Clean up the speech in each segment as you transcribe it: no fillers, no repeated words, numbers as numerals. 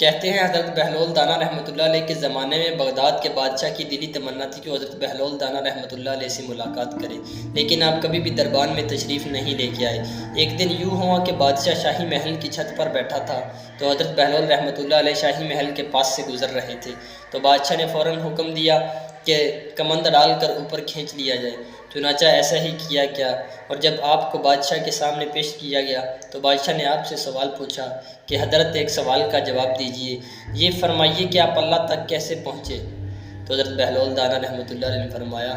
کہتے ہیں حضرت بہلول دانا رحمۃ اللہ علیہ کے زمانے میں بغداد کے بادشاہ کی دلی تمنا تھی کہ حضرت بہلول دانا رحمۃ اللہ علیہ سے ملاقات کرے، لیکن آپ کبھی بھی دربار میں تشریف نہیں لے کے آئے۔ ایک دن یوں ہوا کہ بادشاہ شاہی محل کی چھت پر بیٹھا تھا تو حضرت بہلول رحمۃ اللہ علیہ شاہی محل کے پاس سے گزر رہے تھے، تو بادشاہ نے فوراً حکم دیا کہ کمند ڈال کر اوپر کھینچ لیا جائے۔ چنانچہ ایسا ہی کیا گیا، اور جب آپ کو بادشاہ کے سامنے پیش کیا گیا تو بادشاہ نے آپ سے سوال پوچھا کہ حضرت ایک سوال کا جواب دیجئے، یہ فرمائیے کہ آپ اللہ تک کیسے پہنچے؟ تو حضرت بہلول دانا رحمۃ اللہ علیہ نے فرمایا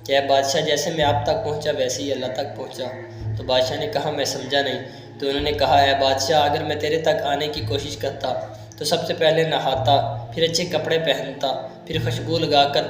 کہ اے بادشاہ، جیسے میں آپ تک پہنچا ویسے ہی اللہ تک پہنچا۔ تو بادشاہ نے کہا میں سمجھا نہیں۔ تو انہوں نے کہا اے بادشاہ، اگر میں تیرے تک آنے کی کوشش کرتا تو سب سے پہلے نہاتا، پھر اچھے کپڑے پہنتا، پھر خوشبو لگا کر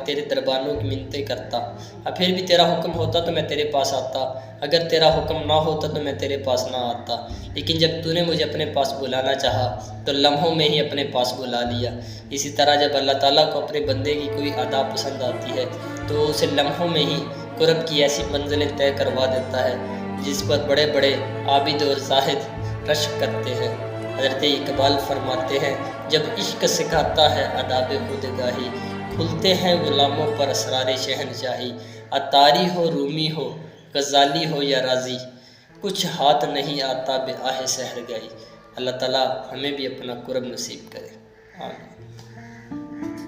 تیرے دربانوں کی منتیں کرتا، اور پھر بھی تیرا حکم ہوتا تو میں تیرے پاس آتا، اگر تیرا حکم نہ ہوتا تو میں تیرے پاس نہ آتا، لیکن جب تو نے مجھے اپنے پاس بلانا چاہا تو لمحوں میں ہی اپنے پاس بلا لیا۔ اسی طرح جب اللہ تعالیٰ کو اپنے بندے کی کوئی ادا پسند آتی ہے تو اسے لمحوں میں ہی قرب کی ایسی منزلیں طے کروا دیتا ہے جس پر بڑے بڑے عابد اور زاہد رشک کرتے ہیں۔ حضرت اقبال فرماتے ہیں جب عشق سکھاتا ہے آداب خودگاہی، کھلتے ہیں غلاموں پر اسرار شہنشاہی، عطاری ہو رومی ہو غزالی ہو یا رازی، کچھ ہاتھ نہیں آتا بے آہ سحرگاہی۔ اللہ تعالیٰ ہمیں بھی اپنا قرب نصیب کرے، آمین۔